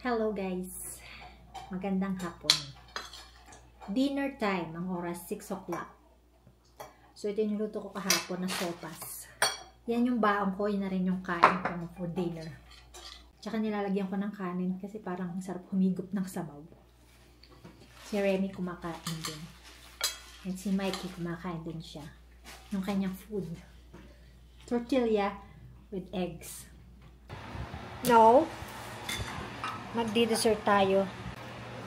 Hello guys! Magandang hapon. Dinner time, ang oras 6 o'clock. So ito yung niluto ko kahapon na sopas. Yan yung baon ko, yun na rin yung kain ko for dinner. Tsaka nilalagyan ko ng kanin kasi parang sarap humigop ng sabaw. Si Remy kumakain din. And si Mikey kumakain din siya. Yung kanyang food. Tortilla with eggs. No. Magdi-dessert tayo.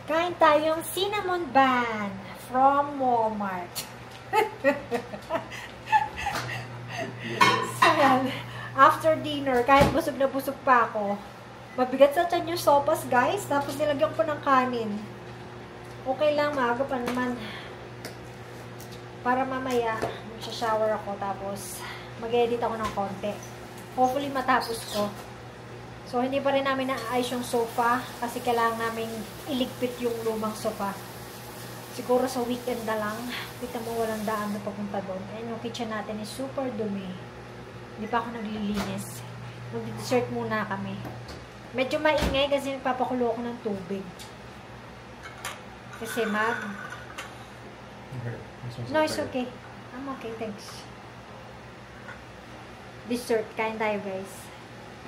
Kain tayong cinnamon bun from Walmart. So yan, after dinner, kahit busog na busog pa ako, mabigat sa tiyan yung sopas guys, tapos nilagyan ko ng kanin. Okay lang, maaga pa naman. Para mamaya, magsha-shower ako, tapos mag-edit ako ng konti. Hopefully matapos ko. So, hindi pa rin namin naayos yung sofa kasi kailangan namin iligpit yung lumang sofa. Siguro sa weekend na lang. Kita mo walang daan na papunta doon. And yung kitchen natin is super dumi. Hindi pa ako naglilinis. Mag-dessert muna kami. Medyo maingay kasi nagpapakulo ako ng tubig. Kasi No, it's okay. I'm okay, thanks. Dessert, kain tayo guys.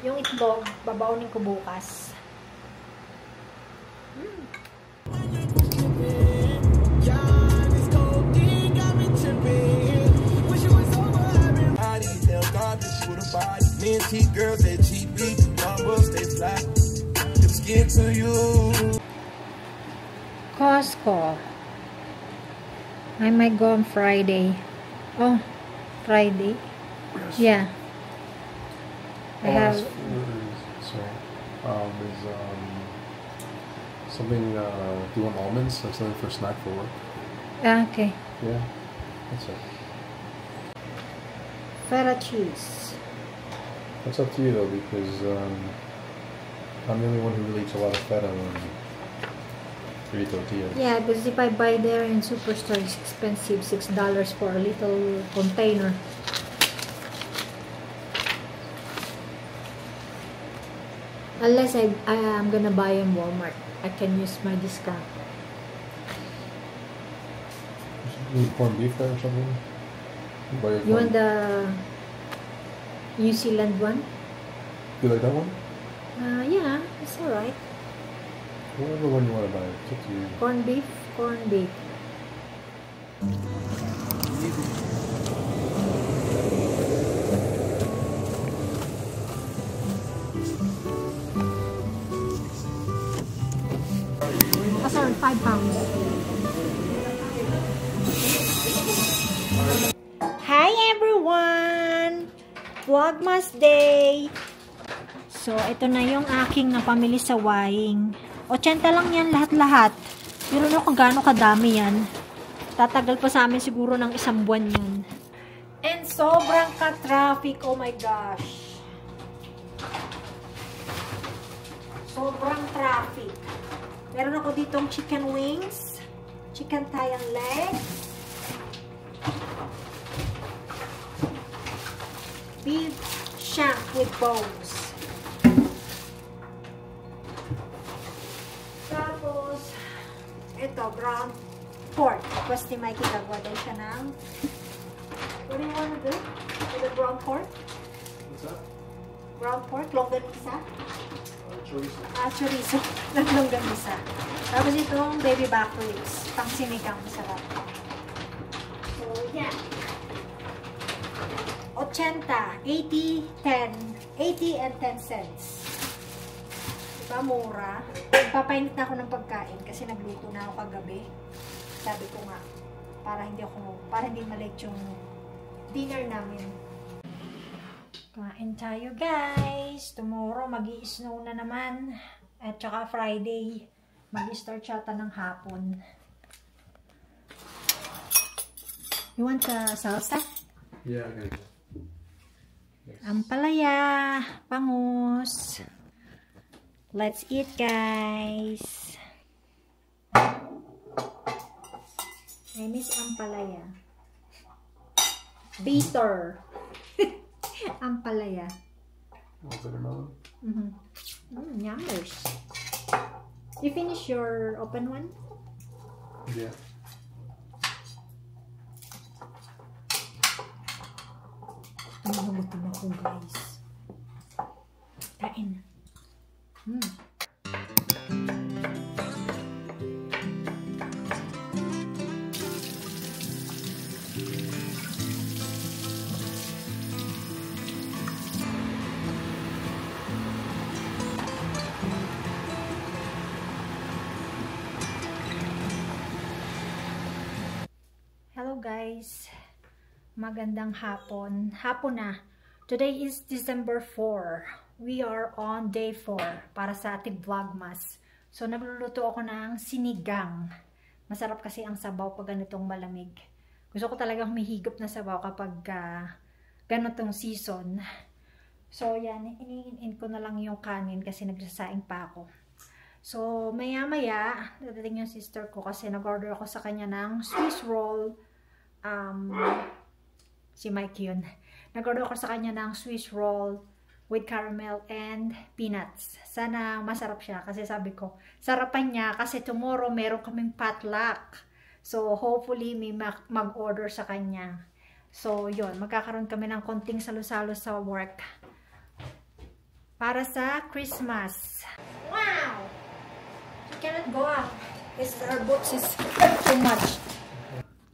Yung itlog, babaunin ko bukas. Costco. I might go on Friday. Oh, Friday? Yeah. I have there's something do you want almonds? Like something for snack for work? Okay. Yeah, that's it. Feta cheese. That's up to you though, because I'm the only one who really eats a lot of feta when we eat tortillas. Yeah, because if I buy there in Superstore, it's expensive, $6 for a little container. Unless I'm gonna buy in Walmart, I can use my discount. You need corned beef there or something? You want the New Zealand one? You like that one? Yeah, it's alright. Whatever one you want to buy, it's up to you. Corned beef, corned beef. Sorry, 5 pounds. Hi everyone! Vlogmas Day! So, ito na yung aking napamili sa Waing. 80 lang yan lahat-lahat. Pero no kung gaano kadami yan. Tatagal pa sa amin siguro ng 1 buwan yan. And sobrang ka-traffic. Oh my gosh. Sobrang traffic. Meron ako ditong chicken wings, chicken thigh and legs, beef shank with bones. Tapos, ito, ground pork. Tapos ni Mikey gagawa din siya ng, what do you want to do with the ground pork? What's that? Ground pork, longganisa. Chorizo. Chorizo. Longganisa. Tapos itong baby back ribs. Pang sinigang masarap. So, yan. 80, 80, 10. 80 and 10 cents. Diba, mura. Papainit na ako ng pagkain kasi nagluto na ako kagabi. Sabi ko nga, para hindi malate yung dinner namin. Kain tayo guys. Tomorrow mag-i-snow na naman. At saka Friday mag-i-start yata ng hapon. You want salsa? Yeah, I got it. Yes. Ampalaya, bangus. Let's eat guys. I miss ampalaya. Bitter. Ampalaya. Watermelon? Yummers. You finish your open one? Yeah. Gutom ako, guys. Kain. Hello guys, magandang hapon. Hapon na. Today is December 4. We are on day 4 para sa ating vlogmas. So nagluluto ako ng sinigang. Masarap kasi ang sabaw pag ganitong malamig. Gusto ko talagang humihigop na sabaw kapag ganitong season. So yan, iniin ko na lang yung kanin kasi nagsasaing pa ako. So, maya-maya, dadating yung sister ko kasi nag-order ako sa kanya ng Swiss roll. Si Mike yun. Nag-order ako sa kanya ng Swiss roll with caramel and peanuts. Sana masarap siya kasi sabi ko, sarapan niya kasi tomorrow meron kaming potluck. So, hopefully may mag-order sa kanya. So, yun. Magkakaroon kami ng konting salo-salo sa work. Para sa Christmas. Wow! Cannot go out because our boots is too much.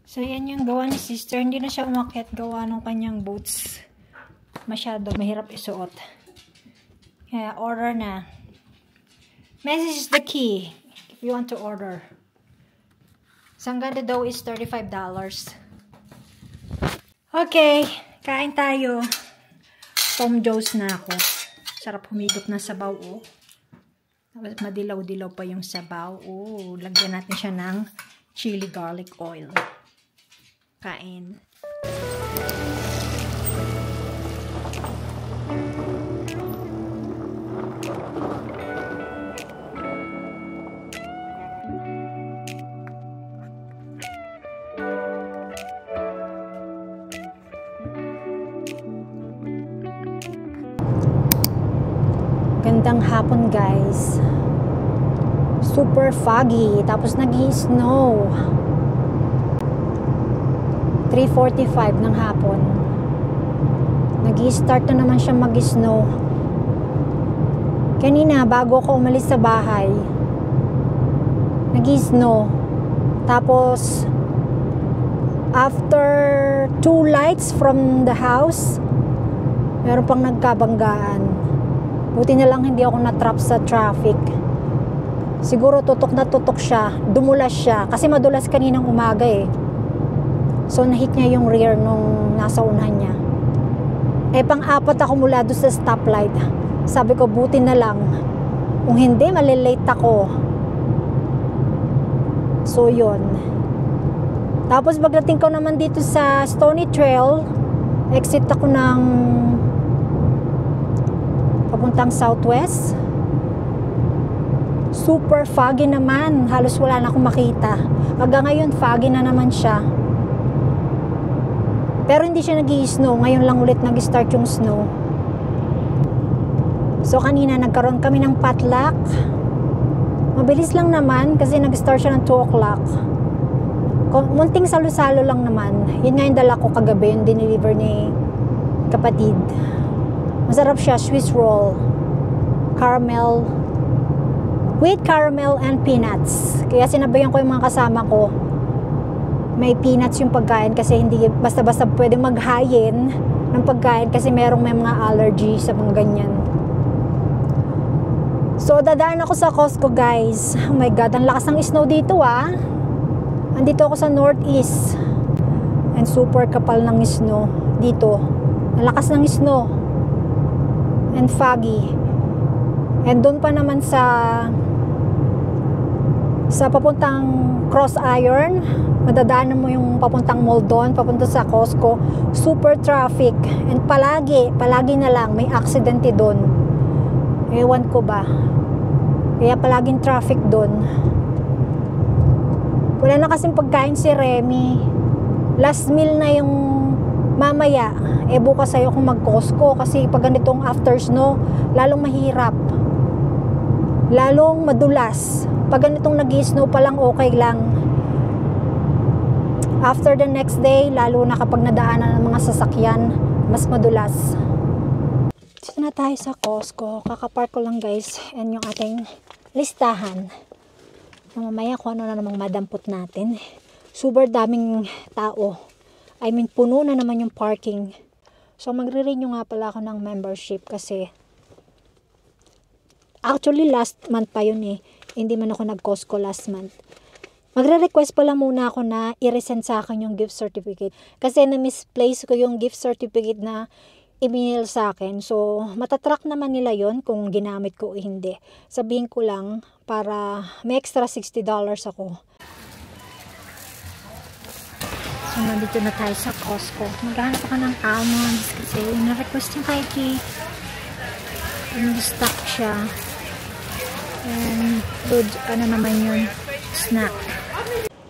So yan yung gawa ni sister, hindi na siya umakyat gawa ng kanyang boots, masyado mahirap isuot, kaya order na. Message is the key if you want to order. Isang ganda daw is $35. Okay, kain tayo. Tom Jones na ako. Sarap humigop na sabaw, oh. Madilaw-dilaw pa yung sabaw. Oh, lagyan natin siya ng chili garlic oil. Kain. Gandang hapon guys. Super foggy. Tapos nag-i-snow. 3:45 ng hapon. Nag-i-start na naman siya mag-snow. Kanina bago ako umalis sa bahay, nag-i-snow. Tapos after 2 lights from the house, meron pang nagkabanggaan. Buti na lang hindi ako na-trap sa traffic. Siguro tutok na tutok siya. Dumulas siya. Kasi madulas kaninang umaga eh. So nahit niya yung rear nung nasa unahan niya. Eh pang-apat ako mula doon sa stoplight. Sabi ko buti na lang. Kung hindi, malilate ako. So yun. Tapos pagdating ko naman dito sa Stony Trail, exit ako ng papuntang southwest. Super foggy naman. Halos wala na akong makita. Hanggang ngayon, foggy na naman siya. Pero hindi siya nag-i-snow. Ngayon lang ulit nag-start yung snow. So, kanina nagkaroon kami ng potluck. Mabilis lang naman kasi nag-start siya ng 2 o'clock. Munting salo-salo lang naman. Yun nga yung dala ko kagabi. Yung dineliver ni kapatid. Masarap siya, Swiss roll, caramel, with caramel and peanuts. Kaya sinabayan ko yung mga kasama ko, may peanuts yung pagkain kasi hindi basta-basta pwede maghayin ng pagkain kasi may mga allergy sa mga ganyan. So, dadaan ako sa Costco guys. Oh my God, ang lakas ng snow dito ah. Andito ako sa northeast. And super kapal ng snow dito. Ang lakas ng snow. And foggy. And doon pa naman sa papuntang Cross Iron, madadaanan mo yung papuntang mall doon, papunta sa Costco, super traffic. And palagi na lang may aksidente doon. Ewan ko ba. Kaya palaging traffic doon. Wala na kasing pagkain si Remy. Last meal na yung mamaya. Bukas ayaw kong mag-Costco kasi pag ganitong after snow, lalong mahirap. Lalong madulas. Pag ganitong nag-snow pa lang, okay lang. After the next day, lalo na kapag nadaanan ng mga sasakyan, mas madulas. Dito na tayo sa Costco. Kakapark ko lang guys. And yung ating listahan. Mamaya kung ano na namang madampot natin. Super daming tao. I mean, puno na naman yung parking. So, magre-renew nga pala ako ng membership kasi actually, last month pa yun eh. Hindi man ako nag-Costco last month. Magre-request pala muna ako na i-resend sa akin yung gift certificate. Kasi na-misplace ko yung gift certificate na email sa akin. So, matatrack naman nila yon kung ginamit ko o hindi. Sabihin ko lang para may extra $60 ako. So, nandito na tayo sa Costco. Maghahanap ako ng almonds kasi na-request yung kay Kate. Stock siya. And good, ano naman yun, snack.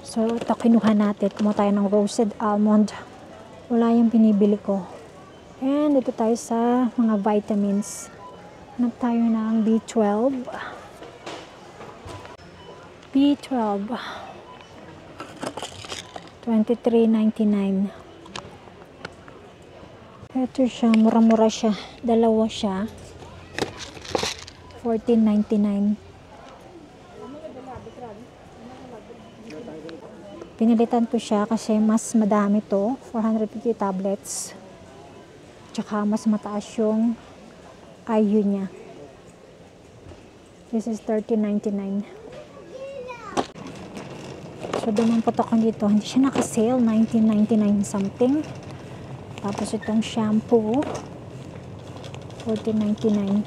So, ito kinuha natin. Kumuha tayo ng roasted almond. Wala yung binibili ko. And dito tayo sa mga vitamins. Hanap tayo ng B12. B12. $23.99. Ito siya, mura-mura siya. Dalawa siya. $14.99. Pinilitan ko siya kasi mas madami to. 450 tablets. Tsaka mas mataas yung IU niya. This is $13.99. So, dumampot ako dito. Hindi siya naka-sale. $19.99 something. Tapos itong shampoo. $14.99.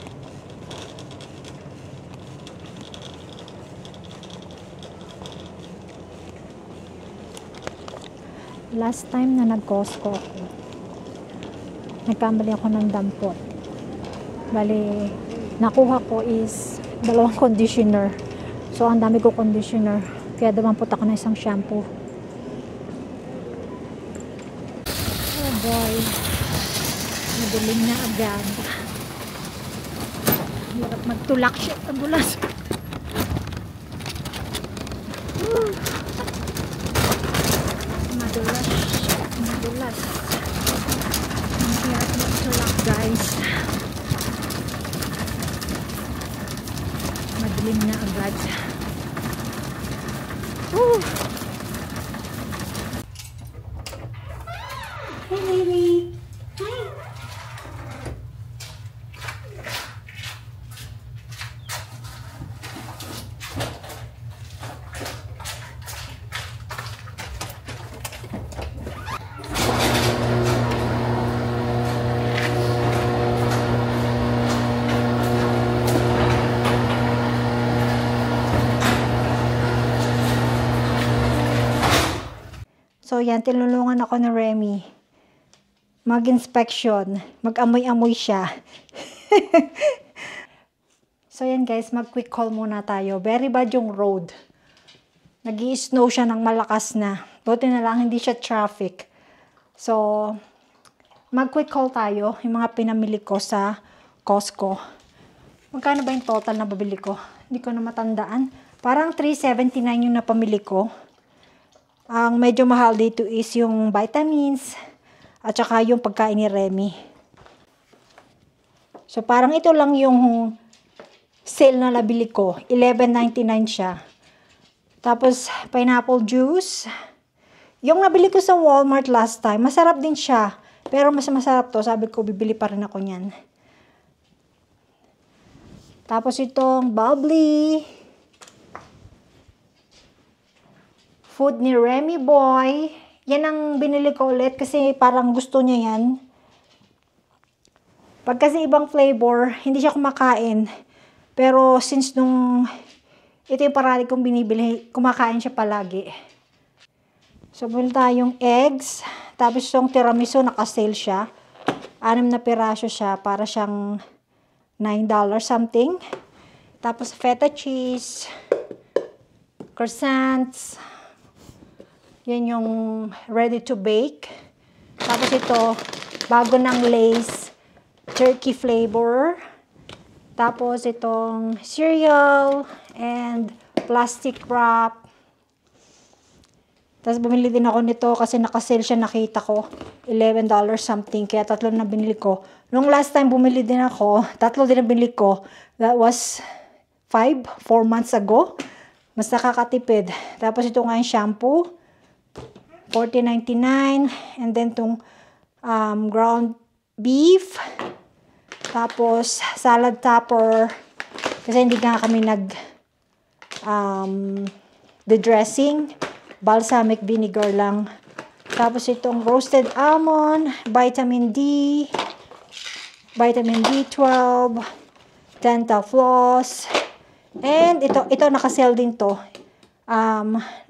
Last time na nag-Costco ako, nagkamali ako ng dampot. Bali, nakuha ko is 2 conditioner. So, ang dami ko conditioner. Kaya dumampot ako ng isang shampoo. Oh boy. Madilim na agad. Hirap magtulak siya. Tabulas. Madulas. Ang hirap magtulak guys. Madilim na agad. Hey baby. Hi. So, yan, tinulungan ako ni Remy. Mag-inspection. Mag-amoy-amoy siya. So, yan guys, mag-quick call muna tayo. Very bad yung road. Nag-i-snow siya ng malakas na. Buti na lang, hindi siya traffic. So, mag-quick call tayo. Yung mga pinamili ko sa Costco. Magkano ba yung total na babili ko? Hindi ko na matandaan. Parang $3.79 yung napamili ko. Ang medyo mahal dito is yung vitamins at saka yung pagkain ni Remy. So, parang ito lang yung sale na nabili ko. $11.99 siya. Tapos, pineapple juice. Yung nabili ko sa Walmart last time, masarap din siya. Pero mas masarap to. Sabi ko, bibili pa rin ako niyan. Tapos, itong bubbly. Food ni Remy Boy. Yan ang binili ko ulit kasi parang gusto niya yan. Pag kasi ibang flavor, hindi siya kumakain. Pero since nung ito yung parati kong binibili, kumakain siya palagi. So, bili tayong eggs. Tapos yung tiramisu, naka-sale siya. 6 na piraso siya. Para siyang $9 something. Tapos feta cheese. Croissants. Yan yung ready to bake. Tapos ito, bago ng Lay's turkey flavor. Tapos itong cereal and plastic wrap. Tapos bumili din ako nito kasi naka-sale siya, nakita ko. $11 something. Kaya 3 na binili ko. Nung last time bumili din ako, 3 din na binili ko. That was 4 months ago. Mas nakakatipid. Tapos ito nga yung shampoo. $14.99. And then itong ground beef. Tapos salad topper. Kasi hindi nga kami the dressing. Balsamic vinegar lang. Tapos itong roasted almond, vitamin D, vitamin B12, dental floss, and ito naka-sale din to. $19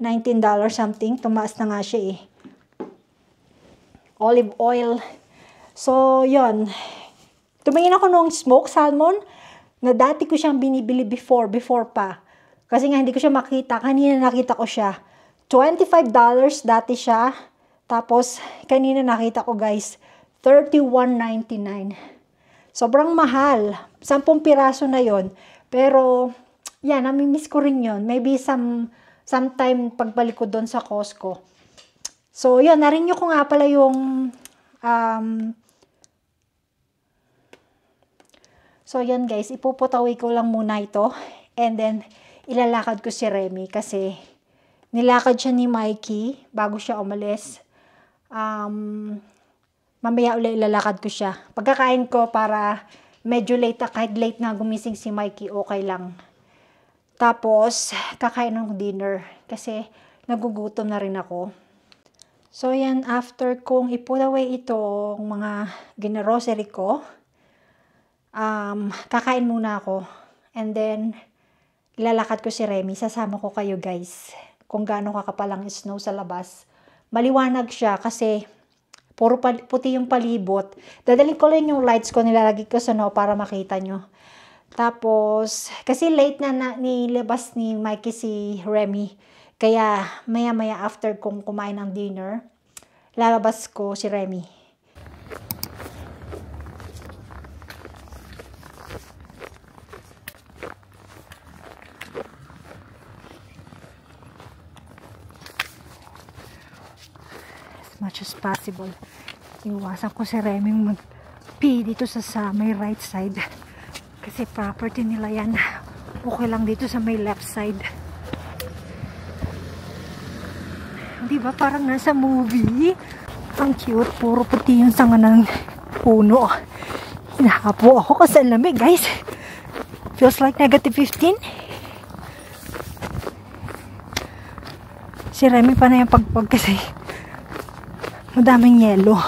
something. Tumaas na nga siya eh. Olive oil. So, yon. Tumingin ako nung smoked salmon na dati ko siyang binibili before pa. Kasi nga hindi ko siya makita. Kanina nakita ko siya. $25 dati siya. Tapos, kanina nakita ko guys, $31.99. Sobrang mahal. 10 piraso na yon. Pero, yan, namimiss ko rin yon. Maybe sometime pagbalik ko doon sa Costco. So, yun, narinyo ko nga pala yung so, yan guys, ipuputawi ko lang muna ito. And then, ilalakad ko si Remy kasi nilakad siya ni Mikey bago siya umalis. Mamaya ulit ilalakad ko siya. Pagkakain ko para medyo late na, kahit late na gumising si Mikey, okay lang. Tapos, kakain ng dinner kasi nagugutom na rin ako. So, yan, after kong i-put away itong mga ginarocery ko, kakain muna ako. And then, ilalakad ko si Remy. Sasama ko kayo guys. Kung gaano kakapal ang snow sa labas. Maliwanag siya kasi puro puti yung palibot. Dadalhin ko lang yung lights ko, nilalagay ko sa para makita nyo. Tapos, kasi late na nilabas ni Mikey si Remy. Kaya, maya-maya after kong kumain ng dinner, lalabas ko si Remy. Much as possible. Iwasan ko si Remy mag-pee dito sa may right side. Kasi property nila yan. Okay lang dito sa may left side. Diba parang nasa movie? Ang cute. Puro puti yung sanga ng puno. Hinahapo ako kasi lamig guys. Feels like -15. Si Remy pa na yung pagpag kasi madaming yelo.